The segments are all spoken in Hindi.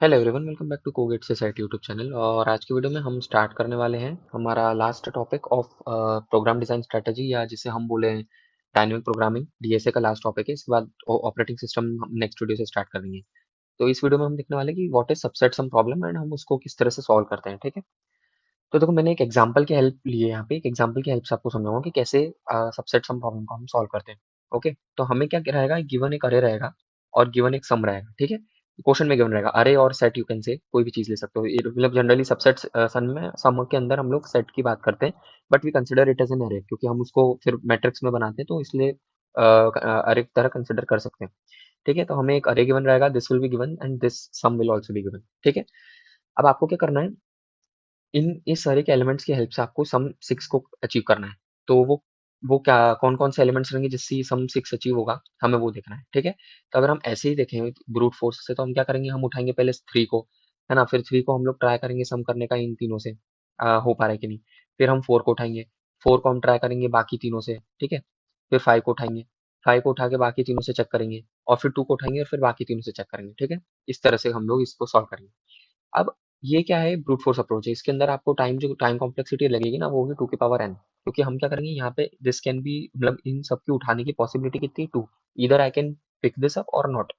Hello everyone, welcome back to COVID society YouTube channel. और आज की वीडियो में हम स्टार्ट करने वाले हैं हमारा last topic of program design strategy, या जिसे हम बोले डायनेमिक प्रोग्रामिंग। डीएसए का लास्ट टॉपिक है। इसके बाद ऑपरेटिंग सिस्टम हम नेक्स्ट वीडियो से स्टार्ट करेंगे। तो इस वीडियो में हम देखने वाले हैं कि what is subset sum problem and हम उसको किस तरह से सॉल्व करते हैं। ठीक है, तो देखो, मैंने एक एग्जांपल की हेल्प ली है। यहाँ पे एक एग्जांपल की हेल्प से आपको समझाऊंगा कि कैसे सबसेट सम प्रॉब्लम को हम सॉल्व करते हैं। ओके, तो हमें क्या रहेगा, गिवन एक अरे रहेगा और गिवन एक सम रहेगा। ठीक है, क्वेश्चन में गिवन रहेगा अरे और सेट, यू कैन से कोई भी चीज ले सकते हो। मतलब जनरली सबसेट सन में सम के अंदर हम लोग सेट की बात करते हैं, but we consider it as an array, क्योंकि हम उसको फिर मैट्रिक्स में बनाते हैं, तो इसलिए अरे की तरह कंसिडर कर सकते हैं। ठीक है, तो हमें एक अरे गिवन रहेगा, this will be given and this sum will also be given. ठीक है, अब आपको क्या करना है, इन इस सारे के एलिमेंट्स की हेल्प से आपको सम 6 को अचीव करना है। तो वो क्या, कौन कौन से एलिमेंट्स रहेंगे जिससे सम 6 अचीव होगा, हमें वो देखना है। ठीक है, तो अगर हम ऐसे ही देखें ब्रूट फोर्स से, तो हम क्या करेंगे, हम उठाएंगे पहले 3 को, है ना। फिर 3 को हम लोग ट्राई करेंगे सम करने का इन तीनों से, हो पा रहा है कि नहीं। फिर हम 4 को उठाएंगे, 4 को हम ट्राई करेंगे बाकी तीनों से। ठीक है, फिर 5 को उठाएंगे, 5 को उठा के बाकी तीनों से चेक करेंगे, और फिर 2 को उठाएंगे और फिर बाकी तीनों से चेक करेंगे। ठीक है, इस तरह से हम लोग इसको सॉल्व करेंगे। अब ये क्या है, ब्रूट फोर्स अप्रोच है। इसके अंदर आपको जो टाइम कॉम्प्लेक्सिटी लगेगी ना, वो होगी 2 की पावर n, क्योंकि हम क्या करेंगे यहाँ पे, दिस कैन बी, मतलब इन सब की उठाने की पॉसिबिलिटी कितनी, 2। इधर I can pick this up or not.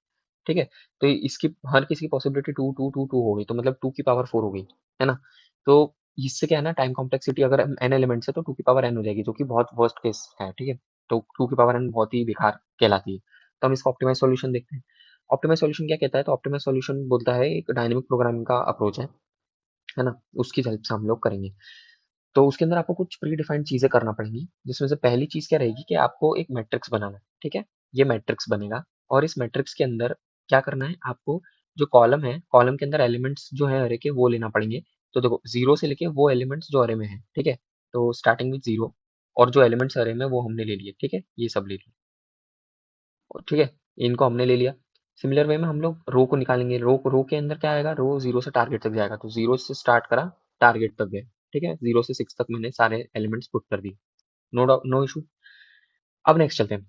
ठीक है, तो इसकी हर किसी की पॉसिबिलिटी 2 2 2 2 हो गई, तो मतलब 2 की पावर 4 हो गई, है ना। तो इससे क्या है ना, टाइम कॉम्प्लेक्सिटी अगर n एलिमेंट्स है तो 2 की पावर n हो जाएगी, जो कि बहुत वर्स्ट केस है। ठीक है, तो 2 की पावर n बहुत ही बेकार कहलाती है। तो हम इसका ऑप्टिमाइज सॉल्यूशन देखते हैं। ऑप्टिमाइज सॉल्यूशन क्या कहता है, तो ऑप्टिमाइज सॉल्यूशन बोलता है एक डायनेमिक प्रोग्रामिंग का अप्रोच है ना, उसकी हेल्प से हम लोग करेंगे। तो उसके अंदर आपको कुछ प्री डिफाइंड चीजें करना पड़ेंगी, जिसमें से पहली चीज क्या रहेगी कि आपको एक मैट्रिक्स बनाना है। ठीक है, ये मैट्रिक्स बनेगा, और इस मैट्रिक्स के अंदर क्या करना है आपको, जो कॉलम है, कॉलम के अंदर एलिमेंट्स जो है अरे के, वो लेना पड़ेंगे। तो देखो, जीरो से लेके वो एलिमेंट्स जो अरे में है। ठीक है, तो स्टार्टिंग विथ जीरो, और जो एलिमेंट्स अरे में वो हमने ले लिए। ठीक है, ये सब ले लिए। ठीक है, इनको हमने ले लिया। सिमिलर वे में हम लोग रो को निकालेंगे। रो रो के अंदर क्या आएगा, रो जीरो से टारगेट तक जाएगा, तो जीरो से स्टार्ट करा, टारगेट तक गए। ठीक है, 0 से 6 तक मैंने सारे एलिमेंट्स पुट कर दिए। No doubt, no issue. अब नेक्स्ट चलते हैं।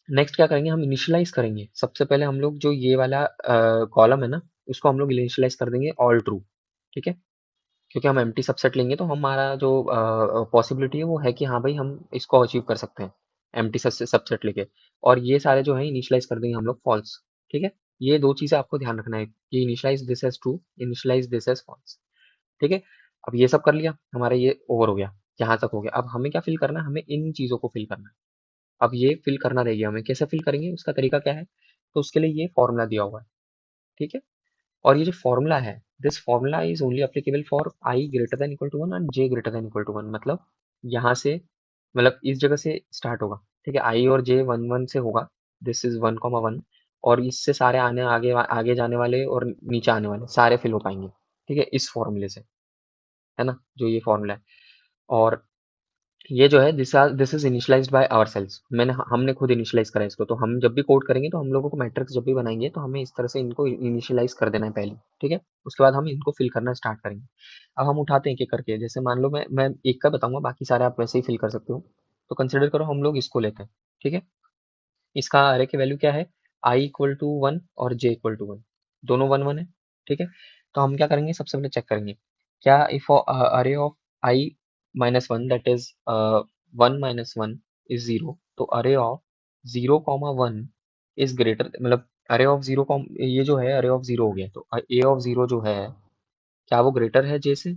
नेक्स्ट क्या करेंगे, हम इनिशियलाइज करेंगे। सबसे पहले हम लोग जो ये वाला कॉलम है ना, उसको हम लोग इनिशियलाइज कर देंगे ऑल ट्रू। ठीक है, क्योंकि हम एम्प्टी सबसेट लेंगे, तो हमारा जो पॉसिबिलिटी है वो है कि हाँ भाई, हम इसको अचीव कर सकते हैं एम्प्टी सबसेट लेके। और ये सारे जो है इनिशियलाइज कर देंगे हम लोग फॉल्स। ठीक है, ये दो चीजें आपको ध्यान रखना है कि initialize this as true, initialize this as false. ठीक है, अब ये सब कर लिया, हमारा ये ओवर हो गया, यहाँ तक हो गया। अब हमें क्या फिल करना है, हमें इन चीजों को फिल करना है। अब ये फिल करना रहेगी हमें, कैसे फिल करेंगे, उसका तरीका क्या है, तो उसके लिए ये फॉर्मूला दिया हुआ है। ठीक है, और ये जो फॉर्मूला है, this formula is only applicable for i greater than equal to one and j greater than equal to one. मतलब यहाँ से, मतलब इस जगह से स्टार्ट होगा। ठीक है, आई और जे वन वन से होगा, दिस इज 1 1, और इससे सारे आने आगे आगे जाने वाले और नीचे आने वाले सारे फिल हो पाएंगे। ठीक है, इस फॉर्मूले से, है ना, जो ये फॉर्मूला है। और ये जो है, this is initialized by ourselves. हमने खुद इनिशियलाइज करा है इसको। तो हम जब भी कोड करेंगे, तो हम लोगों को मैट्रिक्स जब भी बनाएंगे, तो हमें इस तरह से इनको इनिशियलाइज कर देना है पहले। ठीक है, उसके बाद हम इनको फिल करना स्टार्ट करेंगे। अब हम उठाते हैं एक एक करके। जैसे मान लो मैं एक का बताऊंगा, बाकी सारे आप वैसे ही फिल कर सकते हो। तो कंसिडर करो, हम लोग इसको लेते हैं। ठीक है, इसका अरे की वैल्यू क्या है, आई इक्वल टू वन और जे इक्वल टू वन, दोनों वन वन है। ठीक है, तो हम क्या करेंगे, सबसे पहले चेक करेंगे, क्या इफ अरे of I minus one, that is 1 - 1 is zero, तो अरे ऑफ 0 - 1 इज ग्रेटर, मतलब अरे ऑफ जीरो कॉम, ये जो है अरे ऑफ जीरो हो गया, तो ए ऑफ जीरो जो है, क्या वो ग्रेटर है जे से,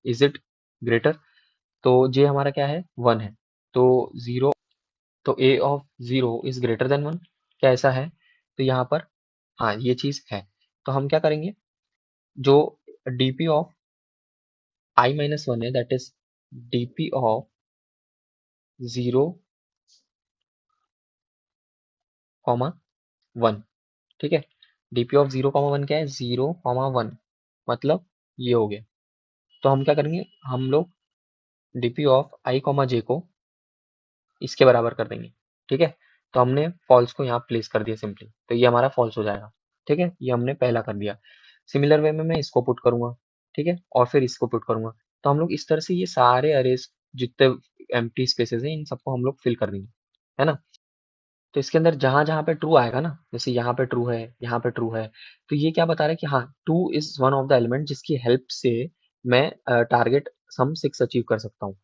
इज इट ग्रेटर। तो जे हमारा क्या है, वन है, तो जीरो, तो a of zero is greater than one, क्या ऐसा है, तो यहाँ पर हाँ, ये चीज है। तो हम क्या करेंगे, जो DP of I minus one है, दैट इज डीपी ऑफ 0 - 1। ठीक है, डीपी ऑफ 0 - 1 क्या है, 0 - 1, मतलब ये हो गया। तो हम क्या करेंगे, हम लोग डीपी ऑफ आई जे को इसके बराबर कर देंगे। ठीक है, तो हमने फॉल्स को यहाँ प्लेस कर दिया सिंपली, तो ये हमारा फॉल्स हो जाएगा। ठीक है, ये हमने पहला कर दिया। सिमिलर वे में मैं इसको पुट करूंगा। ठीक है, और फिर इसको पुट करूंगा। तो हम लोग इस तरह से ये सारे अरेज, जितने एम्प्टी स्पेसेस हैं, इन सबको हम लोग फिल कर देंगे, है ना। तो इसके अंदर जहां जहां पे ट्रू आएगा ना, जैसे यहाँ पे ट्रू है, यहाँ पे ट्रू है, तो ये क्या बता रहा है कि हाँ, two is one of the element जिसकी हेल्प से मैं टारगेट सम 6 अचीव कर सकता हूँ।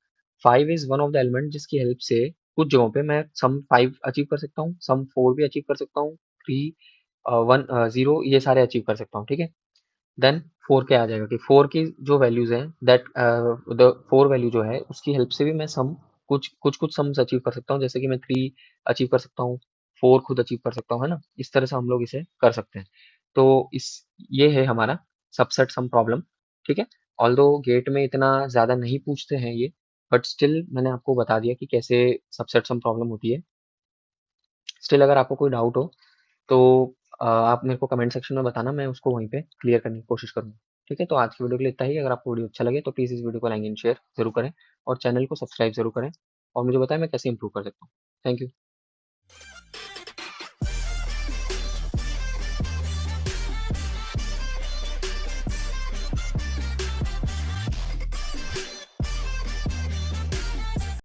5 is one of the element जिसकी हेल्प से कुछ जगहों पे मैं सम 5 अचीव कर सकता हूँ, सम 4 भी अचीव कर सकता हूँ, 3, 1, 0 ये सारे अचीव कर सकता हूँ, ठीक है। देन 4 क्या आ जाएगा कि 4 की जो वैल्यूज हैं, दैट द 4 वैल्यू जो है उसकी हेल्प से भी मैं सम कुछ कुछ कुछ सम्स अचीव कर सकता हूँ, जैसे कि मैं 3 अचीव कर सकता हूँ, 4 खुद अचीव कर सकता हूँ, है ना। इस तरह से हम लोग इसे कर सकते हैं। तो इस ये है हमारा सबसेट सम प्रॉब्लम, ठीक है। ऑल्दो गेट में इतना ज्यादा नहीं पूछते हैं ये, बट स्टिल मैंने आपको बता दिया कि कैसे सबसेट सम प्रॉब्लम होती है। स्टिल अगर आपको कोई डाउट हो तो आप मेरे को कमेंट सेक्शन में बताना, मैं उसको वहीं पे क्लियर करने की कोशिश करूँगा। ठीक है, तो आज की वीडियो के लिए इतना ही। अगर आपको वीडियो अच्छा लगे तो प्लीज़ इस वीडियो को लाइक एंड शेयर ज़रूर करें और चैनल को सब्सक्राइब ज़रूर करें और मुझे बताएं मैं कैसे इंप्रूव कर सकता हूँ। Thank you.